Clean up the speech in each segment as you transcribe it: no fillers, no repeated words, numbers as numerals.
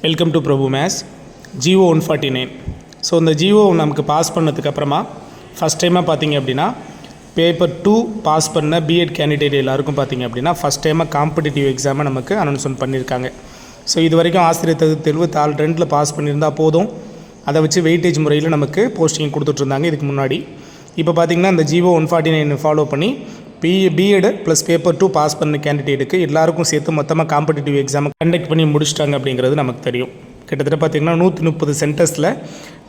Welcome to Prabhu maths GO 149. So இந்த GO நமக்கு pass பண்ணதுக்கப்புறமா ஃபஸ்ட் டைமாக பார்த்தீங்க அப்படின்னா பேப்பர் 2 பாஸ் பண்ண பிஎட் கேண்டிடேட் எல்லாருக்கும் பார்த்தீங்க அப்படின்னா ஃபஸ்ட் டைமாக காம்படிட்டிவ் எக்ஸாமை நமக்கு அனௌன்ஸ்மெண்ட் பண்ணியிருக்காங்க. ஸோ இது வரைக்கும் ஆசிரியர் தேர்வு தாள் 2ல் பாஸ் பண்ணியிருந்தால் போதும், அதை வச்சு வெயிட்டேஜ் முறையில் நமக்கு போஸ்டிங் கொடுத்துட்ருந்தாங்க இதுக்கு முன்னாடி. இப்போ பார்த்திங்கன்னா இந்த ஜிஓ 149 ஃபாலோ பண்ணி பிஎட் ப்ளஸ் பேப்பர் 2 பாஸ் பண்ண கேண்டிடேட்டுக்கு எல்லாருக்கும் சேர்த்து மொத்தமாக காம்படிட்டிவ் எக்ஸாமை கண்டக்ட் பண்ணி முடிச்சிட்டாங்க அப்படிங்கிறது நமக்கு தெரியும். கிட்டத்தட்ட பார்த்திங்கன்னா 130 சென்டர்ஸில்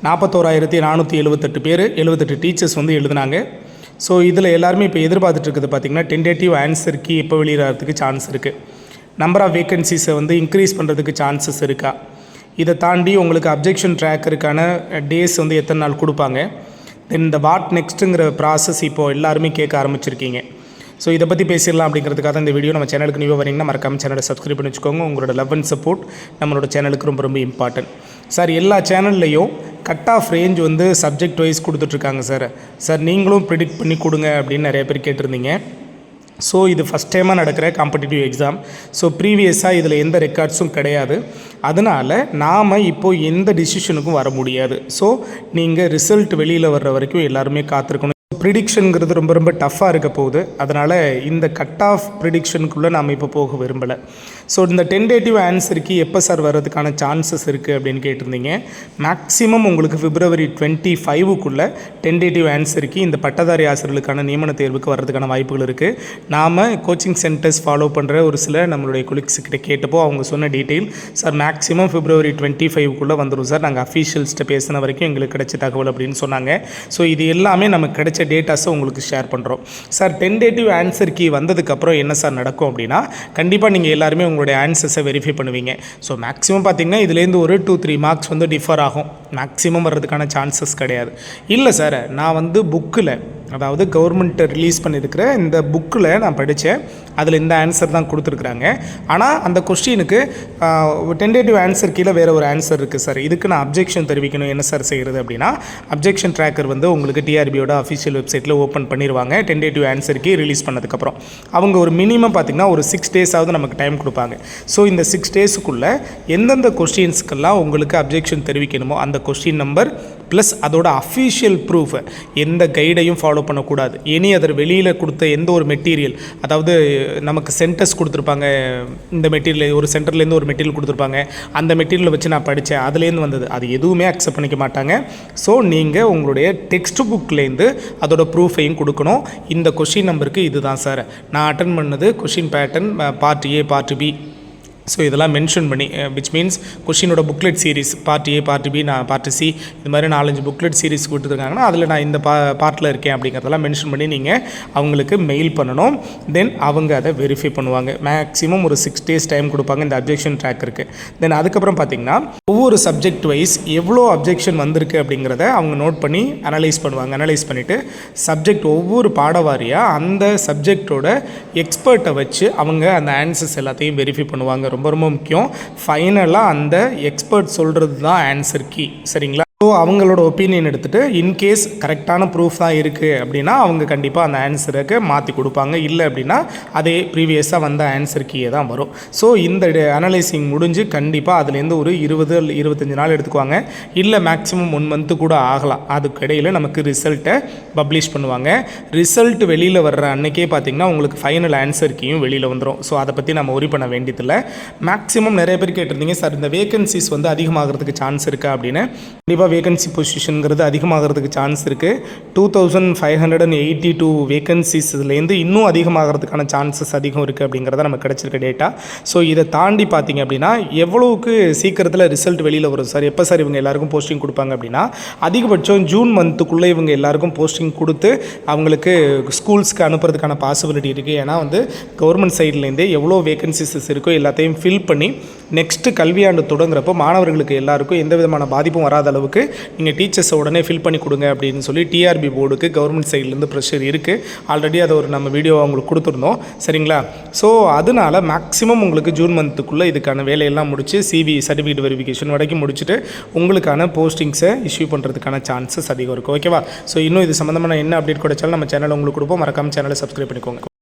41,478 பேர் 78 டீச்சர்ஸ் வந்து எழுதுனாங்க. ஸோ இதில் எல்லாருமே இப்போ எதிர்பார்த்துட்டு இருக்குது பார்த்திங்கன்னா டென்டேட்டிவ் ஆன்சர் கீ எப்போ வெளியிடறதுக்கு சான்ஸ் இருக்குது, நம்பர் ஆஃப் வேக்கன்சிஸை வந்து இன்க்ரீஸ் பண்ணுறதுக்கு சான்சஸ் இருக்கா, இதை தாண்டி உங்களுக்கு அப்ஜெக்ஷன் ட்ராக்கருக்கான டேஸ் வந்து எத்தனை நாள் கொடுப்பாங்க, தென் இந்த வாட் நெக்ஸ்ட்டுங்கிற ப்ராசஸ் இப்போது எல்லாருமே கேட்க ஆரம்பிச்சிருக்கீங்க. ஸோ இதை பற்றி பேசிடலாம் அப்படிங்கிறதுக்காக இந்த வீடியோ. நம்ம சேனலுக்கு நியூவாக வரீங்கன்னா மறக்காம சேனலை சப்ஸ்கிரைப் பண்ணி வச்சுக்கோங்க. உங்களோட லவ் அண்ட் சப்போர்ட் நம்மளோட சேனலுக்கு ரொம்ப ரொம்ப இம்பார்ட்டன்ட். சார் எல்லா சேனல்லையும் கட் ஆஃப் ரேஞ்ச் வந்து சப்ஜெக்ட் வைஸ் கொடுத்துட்ருக்காங்க சார் நீங்களும் ப்ரிடிக்ட் பண்ணி கொடுங்க அப்படின்னு நிறைய பேர் கேட்டிருந்தீங்க. ஸோ இது ஃபஸ்ட் டைமாக நடக்கிற காம்படிட்டிவ் எக்ஸாம். ஸோ ப்ரீவியஸாக இதில் எந்த ரெக்கார்ட்ஸும் கிடையாது. அதனால் நாம் இப்போது எந்த டிசிஷனுக்கும் வர முடியாது. ஸோ நீங்கள் ரிசல்ட் வெளியில் வர்ற வரைக்கும் எல்லாருமே காத்திருக்கணும். ப்ரிடிக்ஷனுங்கிறது ரொம்ப ரொம்ப டஃப்பாக இருக்க போகுது. அதனால் இந்த கட் ஆஃப் ப்ரிடிக்ஷனுக்குள்ளே நாம் இப்போ போக விரும்பலை. ஸோ இந்த டென்டேட்டிவ் ஆன்சருக்கு எப்போ சார் வர்றதுக்கான சான்சஸ் இருக்குது அப்படின்னு கேட்டிருந்தீங்க. மேக்ஸிமம் உங்களுக்கு February 25க்குள்ளே டென்டேட்டிவ் ஆன்சருக்கு இந்த பட்டதாரி ஆசிரியர்களுக்கான நியமன தேர்வுக்கு வர்றதுக்கான வாய்ப்புகள் இருக்குது. நாம் கோச்சிங் சென்டர்ஸ் ஃபாலோ பண்ணுற ஒரு சில நம்மளுடைய கொலீக்ஸ்கிட்ட கேட்டப்போ அவங்க சொன்ன டீட்டெயில், சார் மேக்ஸிமம் February 25க்குள்ளே வந்துடும் சார், நாங்கள் அஃபீஷியல்ஸ்கிட்ட பேசின வரைக்கும் எங்களுக்கு கிடைச்ச தகவல் அப்படின்னு சொன்னாங்க. ஸோ இது எல்லாமே நமக்கு கிடைச்ச டேட்டாஸை உங்களுக்கு ஷேர் பண்ணுறோம். சார் டென்டேட்டிவ் ஆன்சர் கீ வந்ததுக்கப்புறம் என்ன சார் நடக்கும் அப்படின்னா, கண்டிப்பாக நீங்கள் எல்லாருமே உங்களுடைய ஆன்சர்ஸை வெரிஃபை பண்ணுவீங்க. ஸோ மேக்ஸிமம் பார்த்திங்கன்னா இதுலேருந்து ஒரு 2-3 மார்க்ஸ் வந்து டிஃபர் ஆகும். மேக்ஸிமம் வர்றதுக்கான சான்சஸ் கிடையாது. இல்லை சார் நான் வந்து புக்கில், அதாவது கவர்மெண்ட்டை ரிலீஸ் பண்ணியிருக்கிற இந்த புக்கில் நான் படித்தேன், அதில் இந்த ஆன்சர் தான் கொடுத்துருக்குறாங்க, ஆனால் அந்த கொஸ்டினுக்கு டென்டேட்டிவ் ஆன்சர் கீழே வேறு ஒரு ஆன்சர் இருக்குது சார், இதுக்கு நான் அப்ஜெக்ஷன் தெரிவிக்கணும், என்ன சார் செய்கிறது அப்படின்னா, அப்ஜெக்ஷன் ட்ராக்கர் வந்து உங்களுக்கு டிஆர்பியோட அஃபிஷியல் வெப்சைட்டில் ஓப்பன் பண்ணிடுவாங்க. டென்டேட்டிவ் ஆன்சர் கீ ரிலீஸ் பண்ணதுக்கப்புறம் அவங்க ஒரு மினிமம் பார்த்திங்கன்னா ஒரு 6 டேஸாவது நமக்கு டைம் கொடுப்பாங்க. ஸோ இந்த 6 டேஸுக்குள்ளே எந்தெந்த கொஸ்டின்ஸ்க்கெல்லாம் உங்களுக்கு அப்ஜெக்ஷன் தெரிவிக்கணுமோ அந்த கொஸ்டின் நம்பர் ப்ளஸ் அதோட அஃபிஷியல் ப்ரூஃப், எந்த கைடையும் ஃபாலோ பண்ணக்கூடாது, எனி அதர் வெளியில் கொடுத்த எந்த ஒரு மெட்டீரியல், அதாவது நமக்கு சென்டர்ஸ் கொடுத்துருப்பாங்க, இந்த மெட்டீரியல் ஒரு சென்டர்லேருந்து ஒரு மெட்டீரியல் கொடுத்துருப்பாங்க, அந்த மெட்டீரியலை வச்சு நான் படித்தேன் அதுலேருந்து வந்தது, அது எதுவுமே அக்செப்ட் பண்ணிக்க மாட்டாங்க. ஸோ நீங்கள் உங்களுடைய டெக்ஸ்ட் புக்லேருந்து அதோட ப்ரூஃபையும் கொடுக்கணும். இந்த கொஷின் நம்பருக்கு இதுதான் சார் நான் அட்டன் பண்ணது, question pattern part A part B. So இதெல்லாம் மென்ஷன் பண்ணி, விச் மீன்ஸ் கொஷினோட booklet series part A part B நான் பார்ட் சி இது மாதிரி 4-5 புக்லெட் சீரிஸ் கொடுத்துருக்காங்கன்னா அதில் நான் இந்த பார்ட்டில் இருக்கேன் அப்படிங்கிறதெல்லாம் மென்ஷன் பண்ணி நீங்கள் அவங்களுக்கு மெயில் பண்ணணும். தென் அவங்க அதை வெரிஃபை பண்ணுவாங்க. மேக்ஸிமம் ஒரு 6 டேஸ் டைம் கொடுப்பாங்க இந்த அப்ஜெக்ஷன் ட்ராக்கருக்கு. தென் அதுக்கப்புறம் பார்த்திங்கன்னா ஒவ்வொரு சப்ஜெக்ட் வைஸ் எவ்வளோ அப்ஜெக்ஷன் வந்திருக்கு அப்படிங்கிறத அவங்க நோட் பண்ணி அனலைஸ் பண்ணுவாங்க. அனலைஸ் பண்ணிவிட்டு சப்ஜெக்ட் ஒவ்வொரு பாடவாரியாக அந்த சப்ஜெக்டோட எக்ஸ்பர்ட்டை வச்சு அவங்க அந்த ஆன்சர்ஸ் எல்லாத்தையும் வெரிஃபை பண்ணுவாங்க. ரொம்ப ரொம்ப முக்கியம். ஃபைனலாக அந்த எக்ஸ்பர்ட் சொல்கிறது தான் ஆன்சர் கீ, சரிங்களா? ஸோ அவங்களோட ஒப்பீனியன் எடுத்துகிட்டு இன்கேஸ் கரெக்டான ப்ரூஃப் தான் இருக்குது அப்படின்னா அவங்க கண்டிப்பாக அந்த ஆன்சருக்கு மாற்றி கொடுப்பாங்க. இல்லை அப்படின்னா அதே ப்ரீவியஸாக வந்த ஆன்சர் கீயே தான் வரும். ஸோ இந்த அனலைசிங் முடிஞ்சு கண்டிப்பாக அதுலேருந்து ஒரு 20-25 நாள் எடுத்துக்குவாங்க. இல்லை மேக்ஸிமம் 1 மந்த்து கூட ஆகலாம். அதுக்கு இடையில் நமக்கு ரிசல்ட்டை பப்ளிஷ் பண்ணுவாங்க. ரிசல்ட் வெளியில் வர்ற அன்றைக்கே பார்த்திங்கன்னா உங்களுக்கு ஃபைனல் ஆன்சர் கீயும் வெளியில் வந்துடும். ஸோ அதை பற்றி நம்ம ஒரி பண்ண வேண்டியதில்லை. மேக்ஸிமம் நிறைய பேர் கேட்டிருந்தீங்க, சார் இந்த வேகன்சிஸ் வந்து அதிகமாகிறதுக்கு சான்ஸ் இருக்கா அப்படின்னு. கண்டிப்பாக வேகன்சி பொசிஷனுங்கிறது அதிகமாகிறதுக்கு சான்ஸ் இருக்குது. 2582 வேகன்சிஸ் இதுலேருந்து இன்னும் அதிகமாகிறதுக்கான சான்சஸ் அதிகம் இருக்குது அப்படிங்கிறத நமக்கு கிடச்சிருக்க டேட்டா. ஸோ இதை தாண்டி பார்த்திங்க அப்படின்னா எவ்வளோவுக்கு சீக்கிரத்தில் ரிசல்ட் வெளியில் வரும் சார், எப்போ சார் இவங்க எல்லாருக்கும் போஸ்டிங் கொடுப்பாங்க அப்படின்னா, அதிகபட்சம் ஜூன் மந்த்துக்குள்ளே இவங்க எல்லாருக்கும் போஸ்டிங் கொடுத்து அவங்களுக்கு ஸ்கூல்ஸ்க்கு அனுப்புறதுக்கான பாசிபிலிட்டி இருக்குது. ஏன்னா வந்து கவர்மெண்ட் சைட்லேருந்தே எவ்வளோ வேகன்சிஸ் இருக்கோ எல்லாத்தையும் ஃபில் பண்ணி நெக்ஸ்ட்டு கல்வியாண்டு தொடங்குறப்போ மாணவர்களுக்கு எல்லாருக்கும் எந்த விதமான பாதிப்பும் வராத அளவுக்கு நீங்கள் டீச்சர்ஸை உடனே ஃபில் பண்ணி கொடுங்க அப்படின்னு சொல்லி டிஆர்பி போர்டுக்கு கவர்மெண்ட் சைட்லேருந்து ப்ரெஷர் இருக்குது. ஆல்ரெடி அதை ஒரு நம்ம வீடியோ அவங்களுக்கு கொடுத்துருந்தோம், சரிங்களா? ஸோ அதனால் மேக்ஸிமம் உங்களுக்கு ஜூன் மந்த்துக்குள்ளே இதுக்கான வேலையெல்லாம் முடிச்சு சிவி சர்டிஃபிகேட் வெரிஃபிகேஷன் வரைக்கும் முடிச்சுட்டு உங்களுக்கான போஸ்டிங்ஸை இஷ்யூ பண்ணுறதுக்கான சான்சஸ் அதிகம் இருக்குது. ஓகேவா? ஸோ இன்னும் இது சம்மந்தமான என்ன அப்டேட் கிடைச்சாலும் நம்ம சேனல் உங்களுக்கு கொடுப்போம். மறக்காமல் சேனலை சப்ஸ்கிரைப் பண்ணிக்கோங்க.